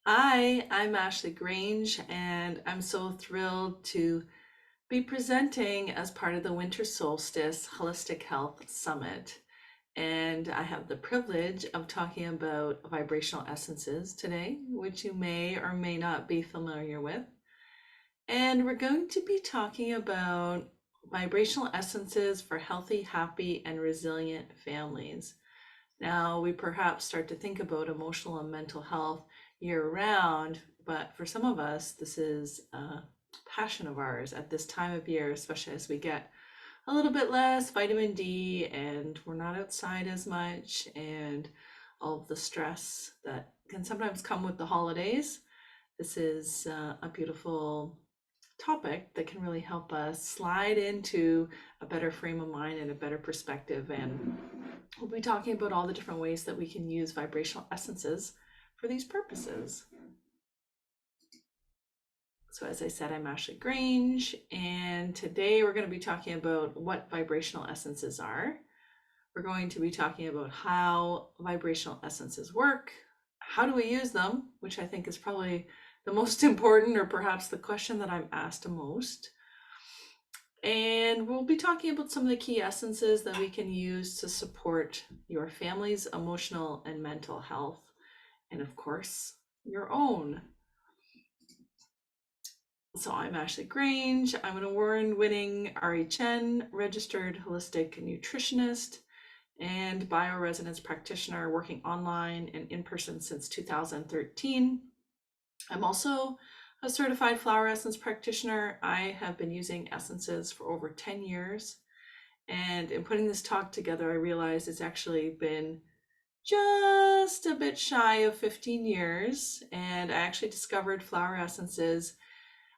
Hi, I'm Ashleigh Grange, and I'm so thrilled to be presenting as part of the Winter Solstice Holistic Health Summit. And I have the privilege of talking about vibrational essences today, which you may or may not be familiar with. And we're going to be talking about vibrational essences for healthy, happy, and resilient families. Now, we perhaps start to think about emotional and mental health year round, but for some of us, this is a passion of ours at this time of year, especially as we get a little bit less vitamin D and we're not outside as much, and all of the stress that can sometimes come with the holidays. This is a beautiful topic that can really help us slide into a better frame of mind and a better perspective. And we'll be talking about all the different ways that we can use vibrational essences for these purposes. So as I said, I'm Ashleigh Grange, and today we're going to be talking about what vibrational essences are. We're going to be talking about how vibrational essences work, how do we use them, which I think is probably the most important, or perhaps the question that I'm asked the most. And we'll be talking about some of the key essences that we can use to support your family's emotional and mental health, and of course, your own. So I'm Ashleigh Grange. I'm an award-winning RHN registered holistic nutritionist and bioresonance practitioner working online and in person since 2013. I'm also a certified flower essence practitioner. I have been using essences for over 10 years. And in putting this talk together, I realized it's actually been just a bit shy of 15 years. And I actually discovered flower essences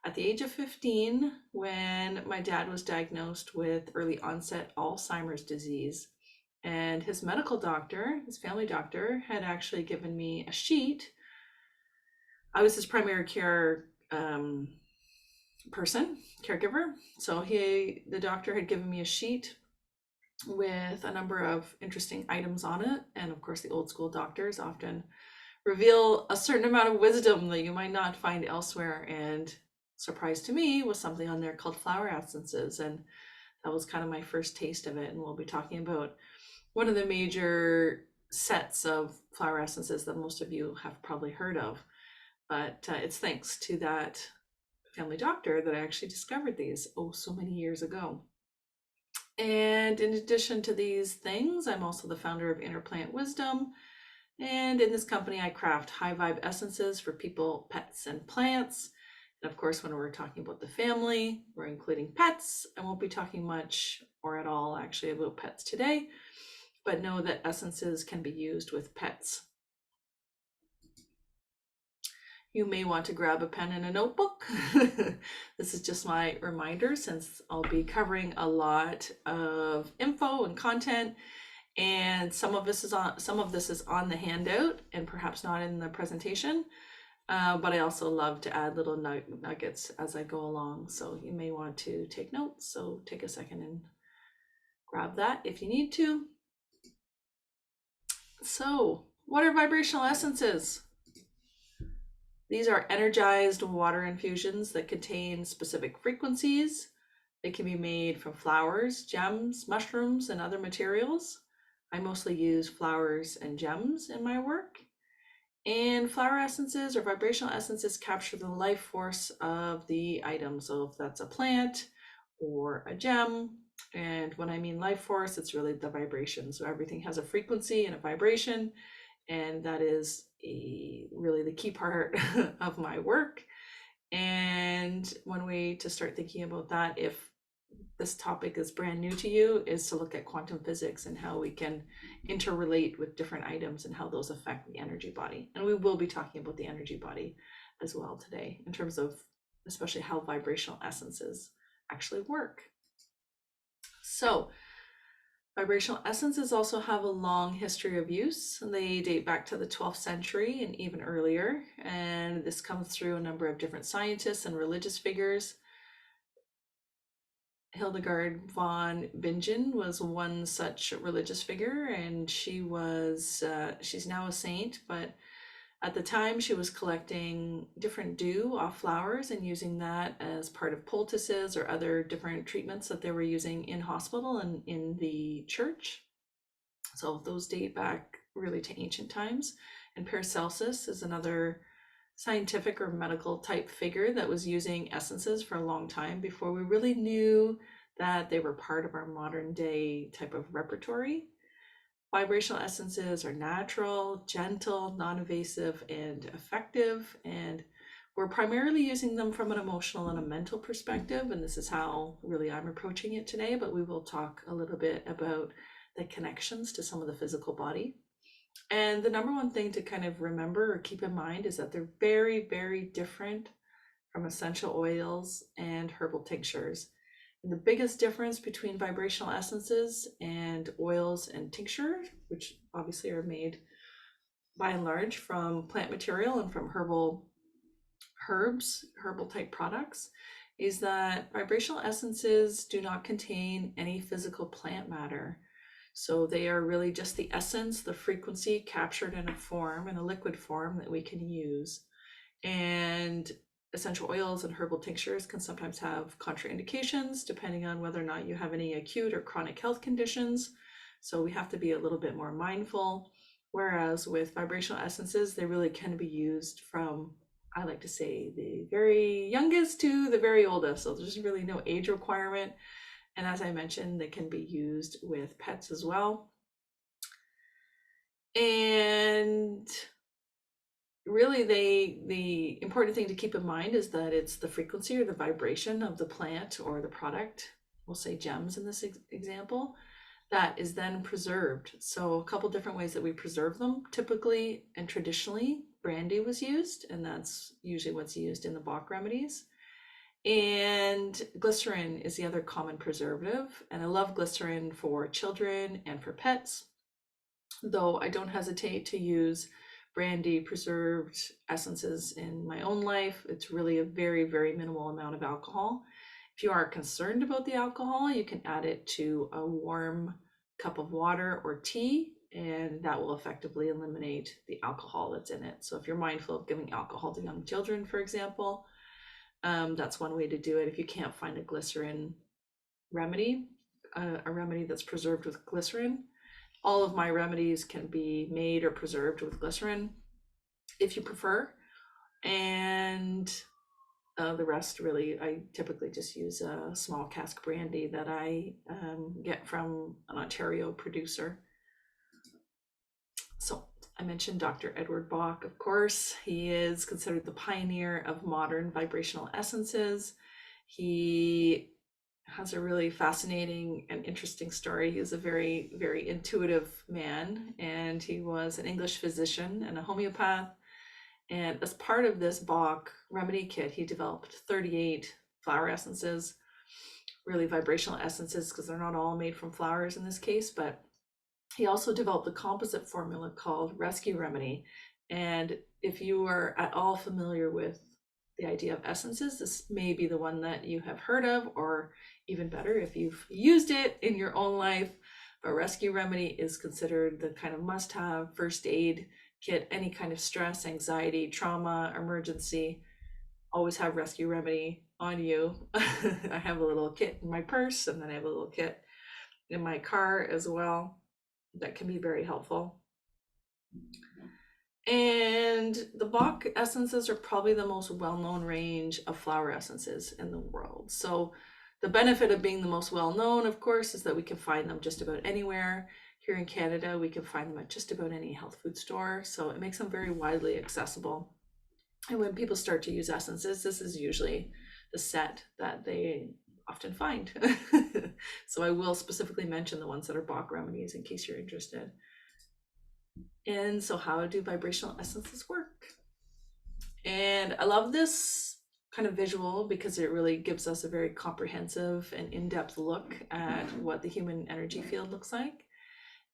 at the age of 15 when my dad was diagnosed with early onset Alzheimer's disease. And his medical doctor, his family doctor, had actually given me a sheet. I was his primary care caregiver. So the doctor had given me a sheet with a number of interesting items on it. And of course, the old school doctors often reveal a certain amount of wisdom that you might not find elsewhere. And surprise to me was something on there called flower essences. And that was kind of my first taste of it. And we'll be talking about one of the major sets of flower essences that most of you have probably heard of. But it's thanks to that family doctor that I actually discovered these so many years ago. And in addition to these things, I'm also the founder of Inner Plant Wisdom. And in this company, I craft high vibe essences for people, pets, and plants. And of course, when we're talking about the family, we're including pets. I won't be talking much or at all actually about pets today, but know that essences can be used with pets. You may want to grab a pen and a notebook. This is just my reminder, since I'll be covering a lot of info and content, and some of this is on the handout and perhaps not in the presentation. But I also love to add little nuggets as I go along. So you may want to take notes. So take a second and grab that if you need to. So what are vibrational essences? These are energized water infusions that contain specific frequencies. They can be made from flowers, gems, mushrooms, and other materials. I mostly use flowers and gems in my work. And flower essences or vibrational essences capture the life force of the item. So if that's a plant or a gem, and when I mean life force, it's really the vibration. So everything has a frequency and a vibration, and that is really the key part of my work. And one way to start thinking about that, if this topic is brand new to you, is to look at quantum physics and how we can interrelate with different items and how those affect the energy body. And we will be talking about the energy body as well today, in terms of especially how vibrational essences actually work. So vibrational essences also have a long history of use. They date back to the 12th century and even earlier, and this comes through a number of different scientists and religious figures. Hildegard von Bingen was one such religious figure, and she's now a saint, but At the time, she was collecting different dew off flowers and using that as part of poultices or other different treatments that they were using in hospital and in the church. So those date back really to ancient times. And Paracelsus is another scientific or medical type figure that was using essences for a long time before we really knew that they were part of our modern day type of repertory. Vibrational essences are natural, gentle, non-invasive, and effective, and we're primarily using them from an emotional and a mental perspective, and this is how really I'm approaching it today, but we will talk a little bit about the connections to some of the physical body. And the number one thing to kind of remember or keep in mind is that they're very, very different from essential oils and herbal tinctures. And the biggest difference between vibrational essences and oils and tinctures, which obviously are made by and large from plant material and from herbal type products, is that vibrational essences do not contain any physical plant matter. So they are really just the essence, the frequency captured in a form, in a liquid form that we can use. And essential oils and herbal tinctures can sometimes have contraindications depending on whether or not you have any acute or chronic health conditions. So we have to be a little bit more mindful. Whereas with vibrational essences, they really can be used from, I like to say, the very youngest to the very oldest. So there's really no age requirement. And as I mentioned, they can be used with pets as well. And really the important thing to keep in mind is that it's the frequency or the vibration of the plant or the product, we'll say gems in this example, that is then preserved. So a couple different ways that we preserve them. Typically and traditionally, brandy was used, and that's usually what's used in the Bach remedies. And glycerin is the other common preservative, and I love glycerin for children and for pets, though I don't hesitate to use brandy preserved essences in my own life. It's really a very, very minimal amount of alcohol. If you are concerned about the alcohol, you can add it to a warm cup of water or tea, and that will effectively eliminate the alcohol that's in it. So if you're mindful of giving alcohol to young children, for example, that's one way to do it. If you can't find a glycerin remedy, a remedy that's preserved with glycerin, all of my remedies can be made or preserved with glycerin if you prefer. And the rest, really, I typically just use a small cask brandy that I get from an Ontario producer. So I mentioned Dr. Edward Bach, of course. He is considered the pioneer of modern vibrational essences. He has a really fascinating and interesting story. He was a very, very intuitive man, and he was an English physician and a homeopath. And as part of this Bach remedy kit, he developed 38 flower essences, really vibrational essences, because they're not all made from flowers in this case, but he also developed a composite formula called Rescue Remedy. And if you are at all familiar with the idea of essences, this may be the one that you have heard of, or even better, if you've used it in your own life. But Rescue Remedy is considered the kind of must-have first aid kit. Any kind of stress, anxiety, trauma, emergency, always have Rescue Remedy on you. I have a little kit in my purse, and then I have a little kit in my car as well that can be very helpful. And the Bach essences are probably the most well-known range of flower essences in the world. So the benefit of being the most well-known, of course, is that we can find them just about anywhere. Here in Canada, we can find them at just about any health food store. So it makes them very widely accessible. And when people start to use essences, this is usually the set that they often find. So I will specifically mention the ones that are Bach remedies in case you're interested. And so how do vibrational essences work? And I love this kind of visual because it really gives us a very comprehensive and in-depth look at what the human energy field looks like.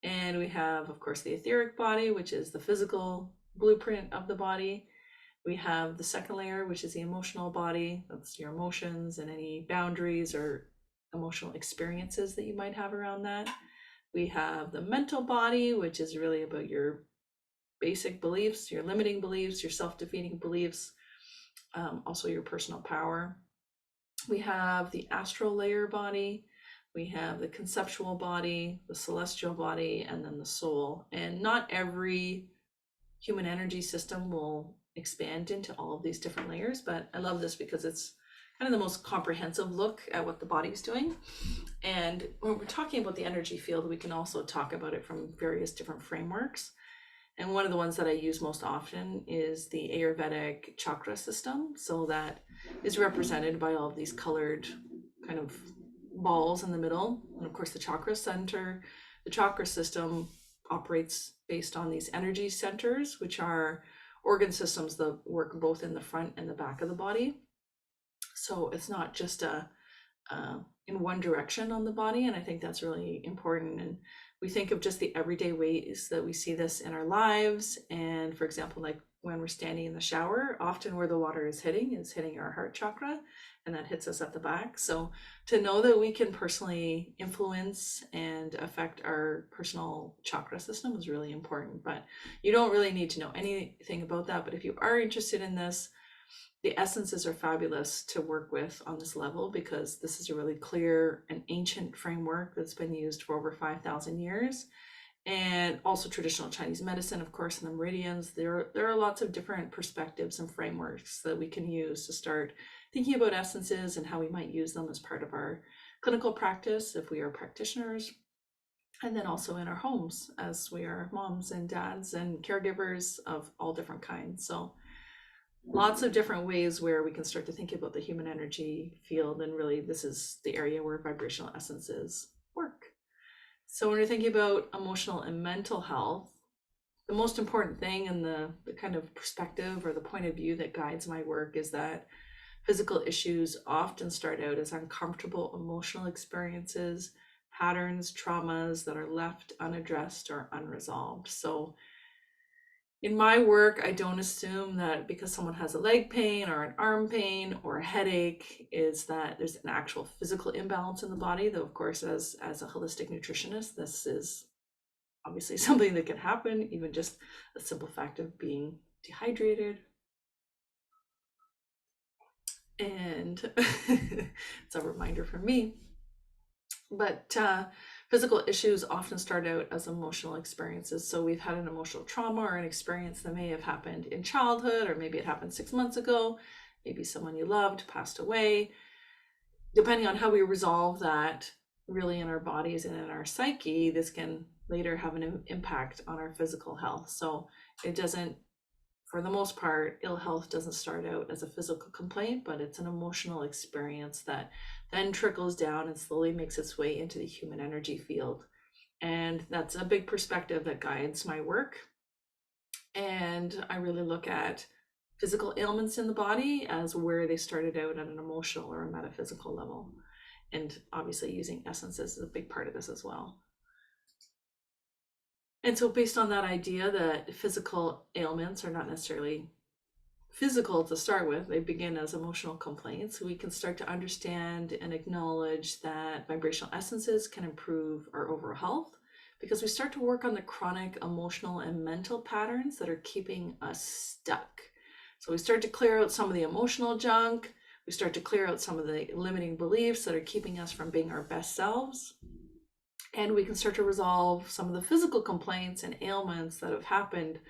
And we have, of course, the etheric body, which is the physical blueprint of the body. We have the second layer, which is the emotional body. That's your emotions and any boundaries or emotional experiences that you might have around that. We have the mental body, which is really about your basic beliefs, your limiting beliefs, your self-defeating beliefs, also your personal power. We have the astral layer body, we have the conceptual body, the celestial body, and then the soul. And not every human energy system will expand into all of these different layers, but I love this because it's kind of the most comprehensive look at what the body's doing. And when we're talking about the energy field, we can also talk about it from various different frameworks. And one of the ones that I use most often is the Ayurvedic chakra system. So that is represented by all of these colored kind of balls in the middle. And of course, the chakra center, the chakra system operates based on these energy centers, which are organ systems that work both in the front and the back of the body. So it's not just in one direction on the body. And I think that's really important. And we think of just the everyday ways that we see this in our lives. And for example, like when we're standing in the shower, often where the water is hitting our heart chakra, and that hits us at the back. So to know that we can personally influence and affect our personal chakra system is really important. But you don't really need to know anything about that. But if you are interested in this, the essences are fabulous to work with on this level, because this is a really clear and ancient framework that's been used for over 5,000 years. And also traditional Chinese medicine, of course, and the meridians. There are lots of different perspectives and frameworks that we can use to start thinking about essences and how we might use them as part of our clinical practice if we are practitioners, and then also in our homes as we are moms and dads and caregivers of all different kinds. So lots of different ways where we can start to think about the human energy field. And really, this is the area where vibrational essences work. So when you're thinking about emotional and mental health, the most important thing and the kind of perspective or the point of view that guides my work is that physical issues often start out as uncomfortable emotional experiences, patterns, traumas that are left unaddressed or unresolved. So in my work, I don't assume that because someone has a leg pain or an arm pain or a headache is that there's an actual physical imbalance in the body, though of course as a holistic nutritionist, this is obviously something that can happen, even just the simple fact of being dehydrated. And it's a reminder for me. But physical issues often start out as emotional experiences. So we've had an emotional trauma or an experience that may have happened in childhood, or maybe it happened 6 months ago. Maybe someone you loved passed away. Depending on how we resolve that really in our bodies and in our psyche, this can later have an impact on our physical health. So it doesn't, for the most part, ill health doesn't start out as a physical complaint, but it's an emotional experience that then trickles down and slowly makes its way into the human energy field. And that's a big perspective that guides my work. And I really look at physical ailments in the body as where they started out at an emotional or a metaphysical level. And obviously using essences is a big part of this as well. And so based on that idea that physical ailments are not necessarily physical to start with, they begin as emotional complaints, we can start to understand and acknowledge that vibrational essences can improve our overall health, because we start to work on the chronic emotional and mental patterns that are keeping us stuck. So we start to clear out some of the emotional junk, we start to clear out some of the limiting beliefs that are keeping us from being our best selves. And we can start to resolve some of the physical complaints and ailments that have happened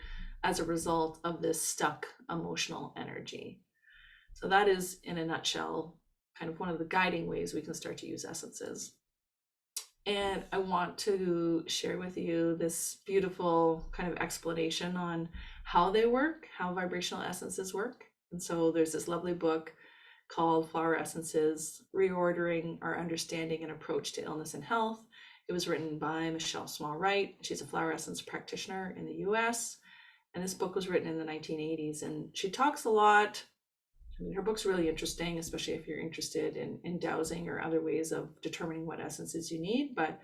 as a result of this stuck emotional energy. So that is, in a nutshell, kind of one of the guiding ways we can start to use essences. And I want to share with you this beautiful kind of explanation on how they work, how vibrational essences work. And so there's this lovely book called Flower Essences, Reordering Our Understanding and Approach to Illness and Health. It was written by Michelle Small-Wright. She's a flower essence practitioner in the US. And this book was written in the 1980s. And she talks a lot. I mean, her book's really interesting, especially if you're interested in dowsing or other ways of determining what essences you need. But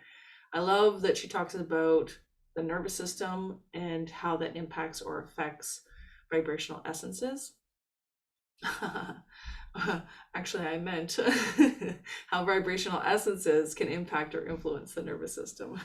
I love that she talks about the nervous system and how that impacts or affects vibrational essences. Actually, I meant how vibrational essences can impact or influence the nervous system.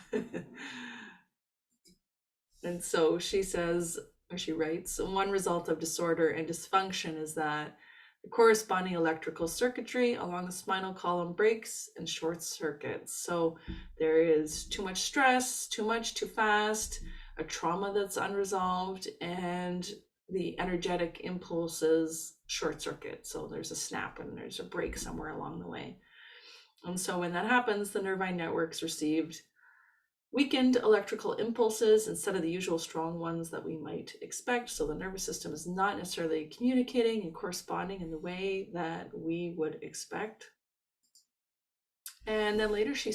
And so she says, or she writes, one result of disorder and dysfunction is that the corresponding electrical circuitry along the spinal column breaks and short circuits. So there is too much stress, too much, too fast, a trauma that's unresolved, and the energetic impulses short circuit. So there's a snap and there's a break somewhere along the way. And so when that happens, the nervine networks received weakened electrical impulses instead of the usual strong ones that we might expect. So the nervous system is not necessarily communicating and corresponding in the way that we would expect. And then later she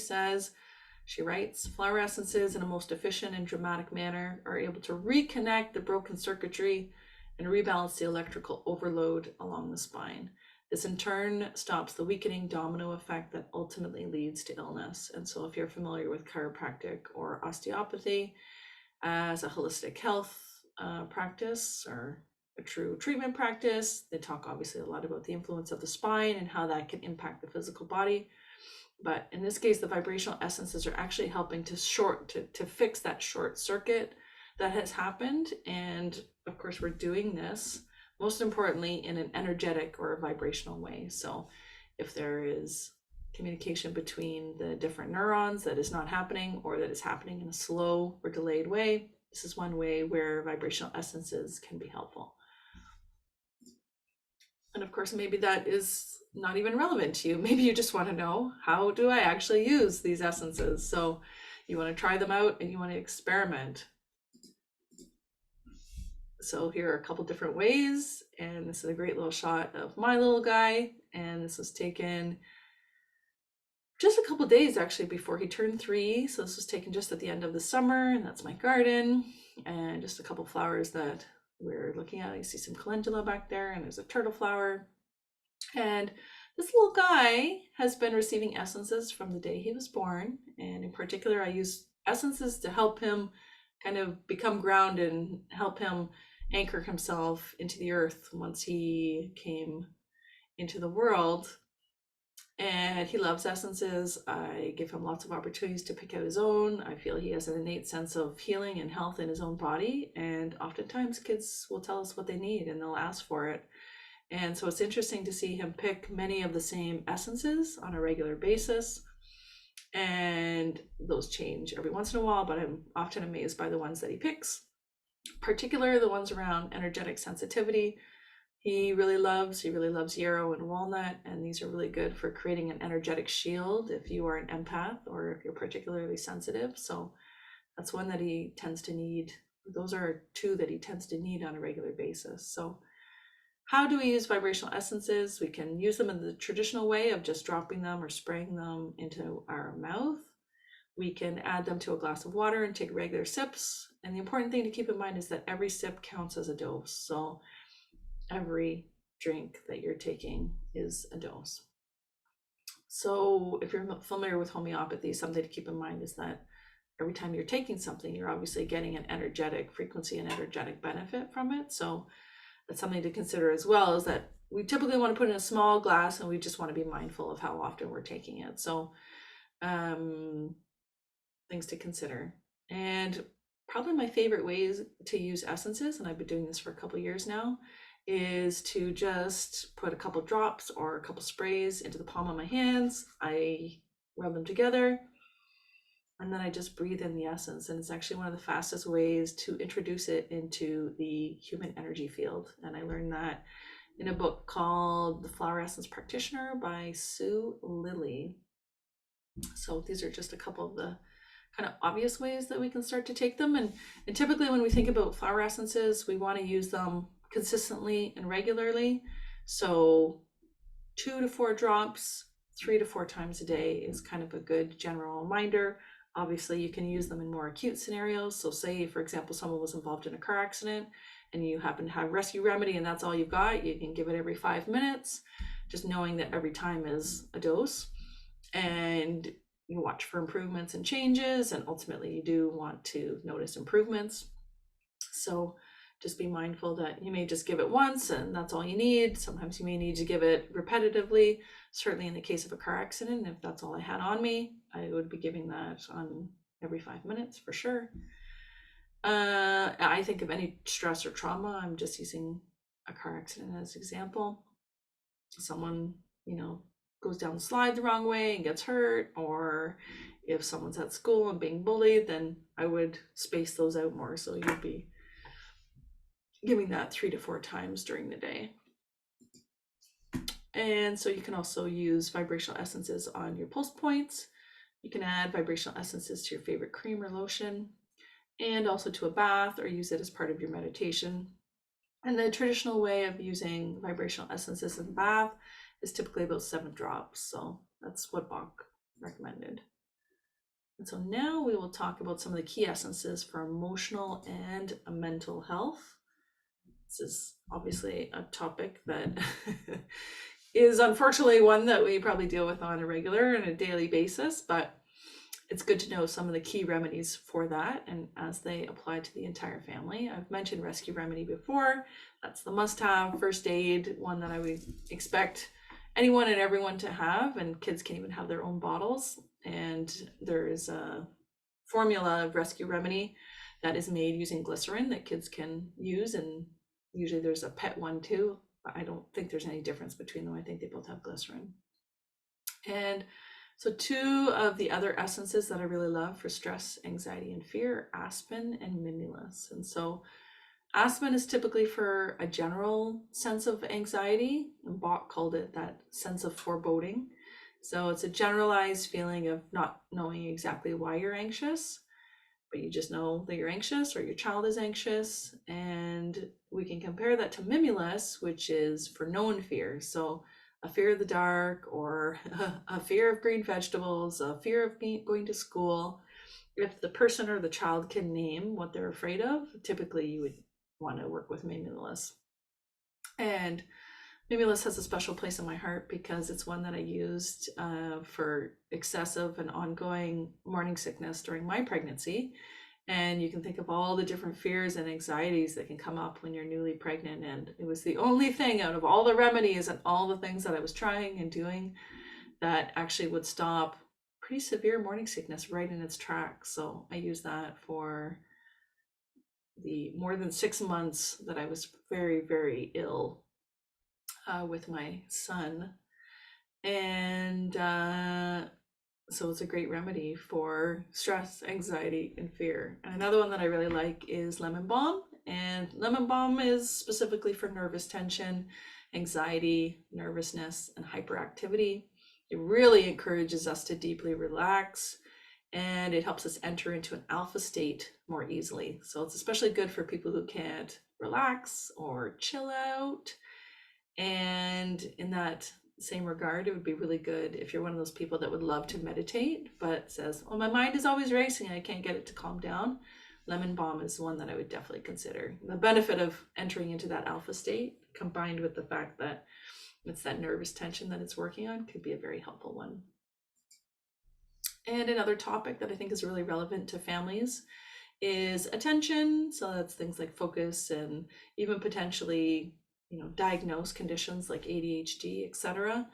writes, flower essences in a most efficient and dramatic manner are able to reconnect the broken circuitry and rebalance the electrical overload along the spine. This in turn stops the weakening domino effect that ultimately leads to illness. And so if you're familiar with chiropractic or osteopathy as a holistic health practice or a true treatment practice, they talk obviously a lot about the influence of the spine and how that can impact the physical body. But in this case, the vibrational essences are actually helping to fix that short circuit that has happened. And of course, we're doing this most importantly in an energetic or a vibrational way. So if there is communication between the different neurons that is not happening, or that is happening in a slow or delayed way, this is one way where vibrational essences can be helpful. And of course, maybe that is not even relevant to you. Maybe you just want to know, how do I actually use these essences? So you want to try them out and you want to experiment. So here are a couple different ways, and this is a great little shot of my little guy, and this was taken just a couple days actually before he turned 3. So this was taken just at the end of the summer, and that's my garden, and just a couple flowers that we're looking at. You see some calendula back there, and there's a turtle flower. And this little guy has been receiving essences from the day he was born, and in particular I use essences to help him kind of become grounded and help him anchor himself into the earth once he came into the world. And he loves essences. I give him lots of opportunities to pick out his own. I feel he has an innate sense of healing and health in his own body, and oftentimes kids will tell us what they need and they'll ask for it. And so it's interesting to see him pick many of the same essences on a regular basis. And those change every once in a while, but I'm often amazed by the ones that he picks, particularly the ones around energetic sensitivity. He really loves yarrow and walnut, and these are really good for creating an energetic shield if you are an empath or if you're particularly sensitive. So that's one that he tends to need. Those are 2 that he tends to need on a regular basis. So how do we use vibrational essences? We can use them in the traditional way of just dropping them or spraying them into our mouth. We can add them to a glass of water and take regular sips. And the important thing to keep in mind is that every sip counts as a dose. So every drink that you're taking is a dose. So if you're familiar with homeopathy, something to keep in mind is that every time you're taking something, you're obviously getting an energetic frequency and energetic benefit from it. So that's something to consider as well, is that we typically want to put in a small glass, and we just want to be mindful of how often we're taking it. So things to consider. And probably my favorite ways to use essences, and I've been doing this for a couple years now, is to just put a couple drops or a couple sprays into the palm of my hands. I rub them together, and then I just breathe in the essence. And it's actually one of the fastest ways to introduce it into the human energy field. And I learned that in a book called The Flower Essence Practitioner by Sue Lilly. So these are just a couple of the kind of obvious ways that we can start to take them. And typically when we think about flower essences, we want to use them consistently and regularly. So 2 to 4 drops, 3 to 4 times a day is kind of a good general reminder. Obviously, you can use them in more acute scenarios. So say, for example, someone was involved in a car accident and you happen to have rescue remedy and that's all you've got. You can give it every 5 minutes, just knowing that every time is a dose. And you watch for improvements and changes, and ultimately you do want to notice improvements. So just be mindful that you may just give it once and that's all you need. Sometimes you may need to give it repetitively. Certainly in the case of a car accident, if that's all I had on me, I would be giving that on every 5 minutes for sure. I think of any stress or trauma. I'm just using a car accident as an example. Someone, goes down the slide the wrong way and gets hurt, or if someone's at school and being bullied, then I would space those out more. So you'd be giving that 3 to 4 times during the day. And so you can also use vibrational essences on your pulse points. You can add vibrational essences to your favorite cream or lotion, and also to a bath, or use it as part of your meditation. And the traditional way of using vibrational essences in the bath is typically about 7 drops. So that's what Bach recommended. And so now we will talk about some of the key essences for emotional and mental health. This is obviously a topic that is unfortunately one that we probably deal with on a regular and a daily basis, but it's good to know some of the key remedies for that and as they apply to the entire family. I've mentioned rescue remedy before. That's the must-have first aid, one that I would expect anyone and everyone to have, and kids can even have their own bottles. And there is a formula of rescue remedy that is made using glycerin that kids can use, and usually there's a pet one too. I don't think there's any difference between them. I think they both have glycerin. And so 2 of the other essences that I really love for stress, anxiety, and fear are aspen and mimulus. And so aspen is typically for a general sense of anxiety, and Bach called it that sense of foreboding. So it's a generalized feeling of not knowing exactly why you're anxious, but you just know that you're anxious or your child is anxious. And we can compare that to mimulus, which is for known fear. So a fear of the dark, or a fear of green vegetables, a fear of going to school. If the person or the child can name what they're afraid of, typically you would want to work with mimulus. And mimulus has a special place in my heart because it's one that I used for excessive and ongoing morning sickness during my pregnancy. And you can think of all the different fears and anxieties that can come up when you're newly pregnant. And it was the only thing out of all the remedies and all the things that I was trying and doing that actually would stop pretty severe morning sickness right in its tracks. So I used that for the more than 6 months that I was very, very ill with my son. And so it's a great remedy for stress, anxiety, and fear. And another one that I really like is lemon balm. And lemon balm is specifically for nervous tension, anxiety, nervousness, and hyperactivity. It really encourages us to deeply relax, and it helps us enter into an alpha state more easily. So it's especially good for people who can't relax or chill out. And in that same regard, it would be really good if you're one of those people that would love to meditate but says, oh, my mind is always racing and I can't get it to calm down. Lemon balm is one that I would definitely consider. The benefit of entering into that alpha state, combined with the fact that it's that nervous tension that it's working on, could be a very helpful one. And another topic that I think is really relevant to families is attention. So that's things like focus and even potentially diagnose conditions like ADHD, etc.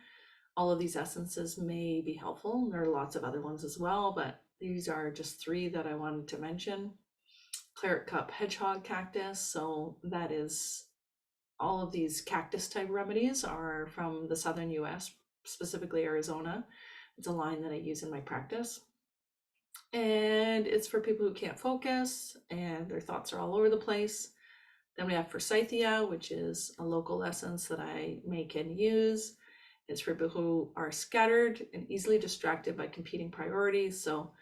All of these essences may be helpful. There are lots of other ones as well, but these are just 3 that I wanted to mention. Claret cup hedgehog cactus. So that is, all of these cactus type remedies are from the southern US, specifically Arizona. It's a line that I use in my practice. And it's for people who can't focus and their thoughts are all over the place. Then we have forsythia, which is a local essence that I make and use. It's for people who are scattered and easily distracted by competing priorities. So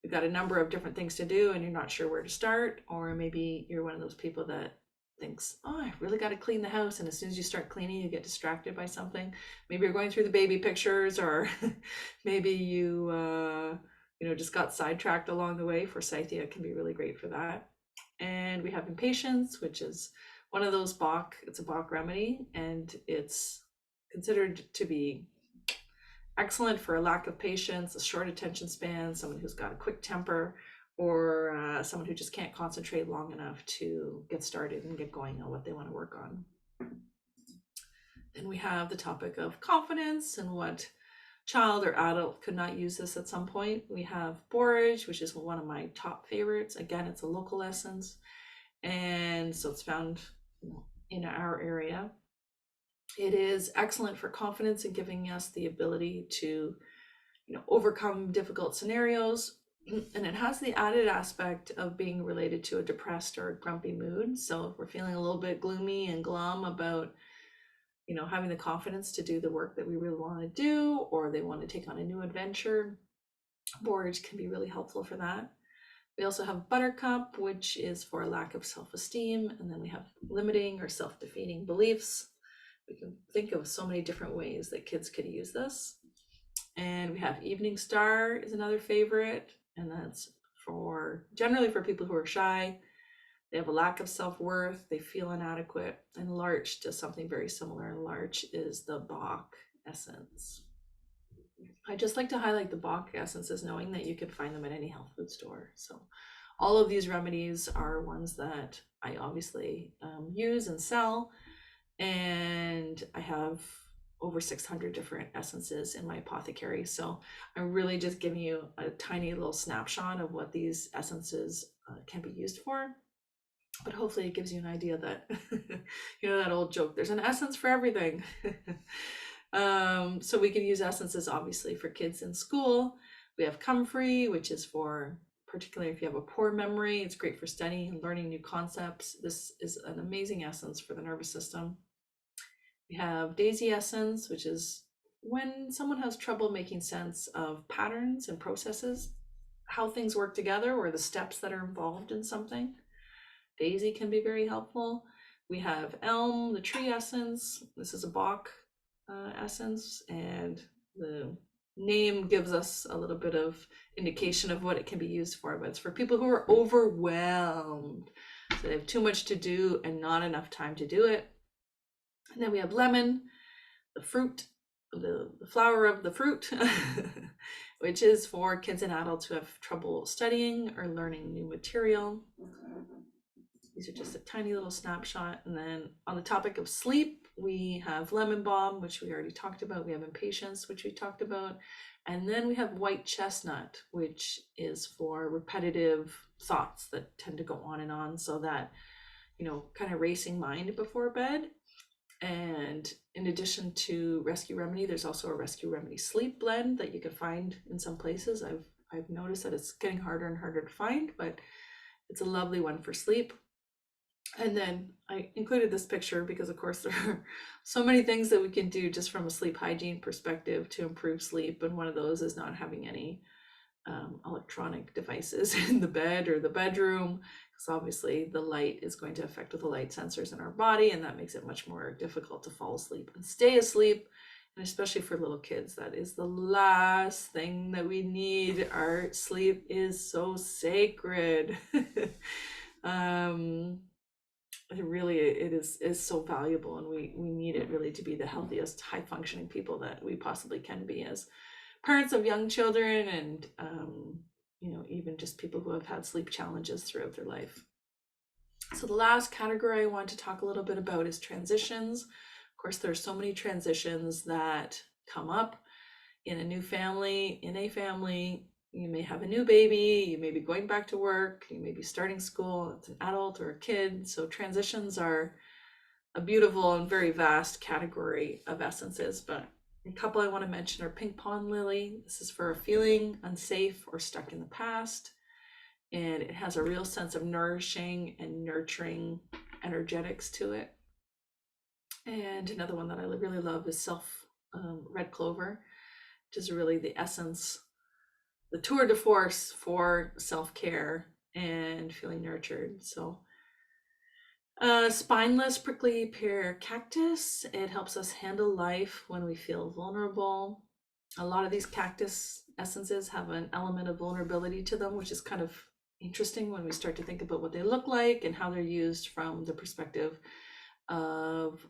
you've got a number of different things to do and you're not sure where to start, or maybe you're one of those people that thinks, oh, I really got to clean the house, and as soon as you start cleaning you get distracted by something. Maybe you're going through the baby pictures, or maybe you just got sidetracked along the way. Forsythia can be really great for that. And we have impatience, which is one of those Bach, it's a Bach remedy, and it's considered to be excellent for a lack of patience, a short attention span, someone who's got a quick temper, or someone who just can't concentrate long enough to get started and get going on what they want to work on. Then we have the topic of confidence and what child or adult could not use this at some point. We have borage, which is one of my top favorites. Again, it's a local essence, and so it's found in our area. It is excellent for confidence and giving us the ability to overcome difficult scenarios. And it has the added aspect of being related to a depressed or grumpy mood. So if we're feeling a little bit gloomy and glum about having the confidence to do the work that we really want to do, or they want to take on a new adventure, borage can be really helpful for that. We also have buttercup, which is for a lack of self-esteem. And then we have limiting or self-defeating beliefs. We can think of so many different ways that kids could use this. And we have evening star is another favorite, and that's generally for people who are shy. They have a lack of self-worth, they feel inadequate. And larch does something very similar. Larch is the Bach essence. I just like to highlight the Bach essences, knowing that you can find them at any health food store. So all of these remedies are ones that I obviously use and sell, and I have over 600 different essences in my apothecary. So I'm really just giving you a tiny little snapshot of what these essences can be used for. But hopefully it gives you an idea that, that old joke, there's an essence for everything. So we can use essences obviously for kids in school. We have comfrey, which is for, particularly if you have a poor memory, it's great for studying and learning new concepts. This is an amazing essence for the nervous system. We have daisy essence, which is when someone has trouble making sense of patterns and processes, how things work together, or the steps that are involved in something. Daisy can be very helpful. We have elm, the tree essence. This is a Bach essence, and the name gives us a little bit of indication of what it can be used for, but it's for people who are overwhelmed. So they have too much to do and not enough time to do it. And then we have lemon, the fruit, the flower of the fruit, which is for kids and adults who have trouble studying or learning new material. These are just a tiny little snapshot. And then on the topic of sleep, we have lemon balm, which we already talked about. We have impatience, which we talked about. And then we have white chestnut, which is for repetitive thoughts that tend to go on and on. So that, kind of racing mind before bed. And in addition to Rescue Remedy, there's also a Rescue Remedy sleep blend that you can find in some places. I've noticed that it's getting harder and harder to find, but it's a lovely one for sleep. And then I included this picture because, of course, there are so many things that we can do just from a sleep hygiene perspective to improve sleep. And one of those is not having any electronic devices in the bed or the bedroom, because obviously the light is going to affect with the light sensors in our body, and that makes it much more difficult to fall asleep and stay asleep. And especially for little kids, that is the last thing that we need. Our sleep is so sacred. It is so valuable, and we need it really to be the healthiest, high functioning people that we possibly can be as parents of young children, and even just people who have had sleep challenges throughout their life. So the last category I want to talk a little bit about is transitions. Of course, there are so many transitions that come up in a new family, in a family. You may have a new baby, you may be going back to work, you may be starting school, it's an adult or a kid. So transitions are a beautiful and very vast category of essences, but a couple I want to mention are pink pond lily. This is for feeling unsafe or stuck in the past, and it has a real sense of nourishing and nurturing energetics to it. And another one that I really love is red clover, which is really the essence, the tour de force for self-care and feeling nurtured. So spineless prickly pear cactus, it helps us handle life when we feel vulnerable. A lot of these cactus essences have an element of vulnerability to them, which is kind of interesting when we start to think about what they look like and how they're used from the perspective of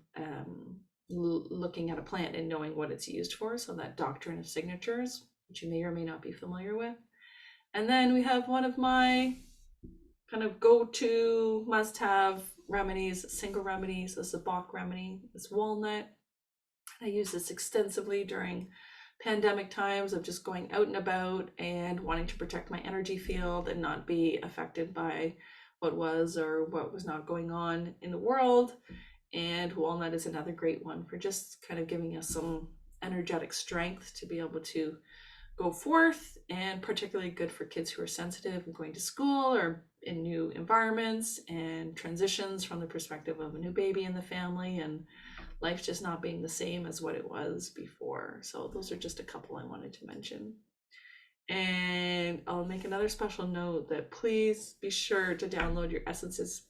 looking at a plant and knowing what it's used for. So that doctrine of signatures, which you may or may not be familiar with. And then we have one of my kind of go-to must-have remedies, single remedies. This is a Bach remedy. It's walnut. I use this extensively during pandemic times of just going out and about and wanting to protect my energy field and not be affected by what was or what was not going on in the world. And walnut is another great one for just kind of giving us some energetic strength to be able to go forth, and particularly good for kids who are sensitive and going to school or in new environments and transitions from the perspective of a new baby in the family and life just not being the same as what it was before. So those are just a couple I wanted to mention. And I'll make another special note that please be sure to download your essences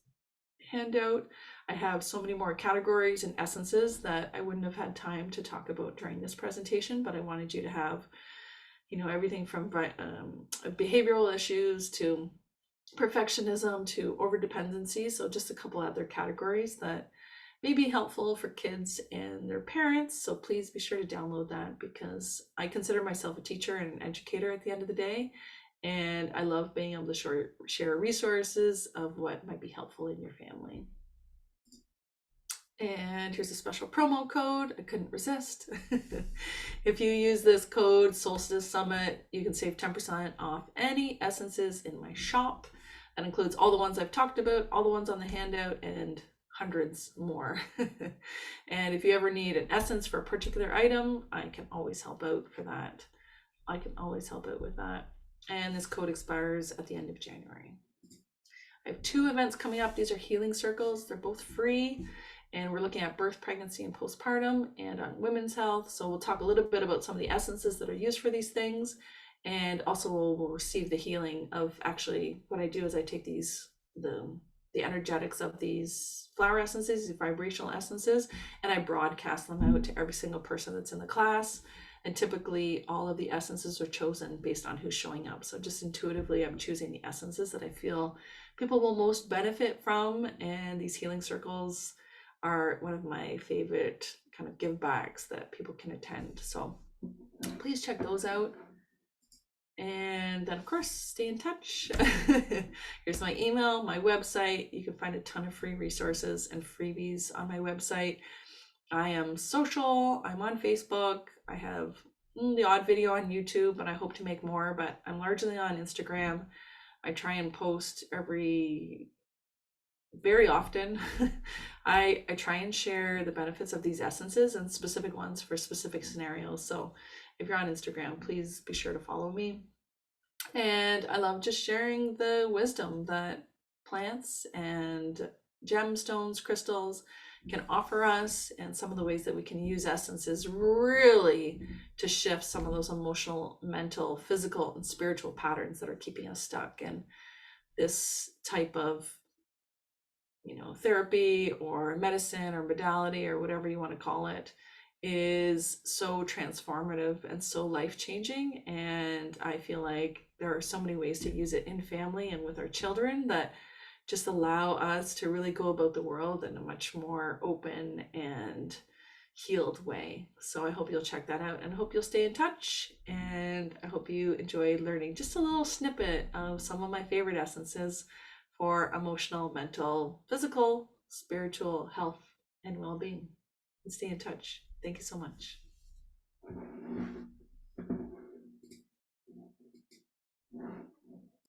handout. I have so many more categories and essences that I wouldn't have had time to talk about during this presentation, but I wanted you to have, everything from behavioral issues to perfectionism to overdependency. So just a couple other categories that may be helpful for kids and their parents. So please be sure to download that, because I consider myself a teacher and an educator at the end of the day. And I love being able to share resources of what might be helpful in your family. And here's a special promo code. I couldn't resist. If you use this code Solstice Summit, you can save 10% off any essences in my shop. That includes all the ones I've talked about, all the ones on the handout, and hundreds more. And if you ever need an essence for a particular item, I can always help out for that. I can always help out with that. And this code expires at the end of January. I have 2 events coming up. These are healing circles. They're both free. And we're looking at birth, pregnancy, and postpartum, and on women's health. So we'll talk a little bit about some of the essences that are used for these things. And also we'll receive the healing of, actually, what I do is I take the energetics of these flower essences, these vibrational essences, and I broadcast them out to every single person that's in the class. And typically all of the essences are chosen based on who's showing up. So just intuitively, I'm choosing the essences that I feel people will most benefit from. And these healing circles are one of my favorite kind of give backs that people can attend. So please check those out. And then of course, stay in touch. Here's my email, my website. You can find a ton of free resources and freebies on my website. I am social. I'm on Facebook. I have the odd video on YouTube, and I hope to make more, but I'm largely on Instagram. I try and post very often. I try and share the benefits of these essences and specific ones for specific scenarios. So if you're on Instagram, please be sure to follow me. And I love just sharing the wisdom that plants and gemstones, crystals can offer us, and some of the ways that we can use essences really to shift some of those emotional, mental, physical, and spiritual patterns that are keeping us stuck. And this type of therapy or medicine or modality or whatever you want to call it is so transformative and so life-changing. And I feel like there are so many ways to use it in family and with our children that just allow us to really go about the world in a much more open and healed way. So I hope you'll check that out, and I hope you'll stay in touch, and I hope you enjoyed learning just a little snippet of some of my favorite essences for emotional, mental, physical, spiritual health and well-being. And stay in touch. Thank you so much.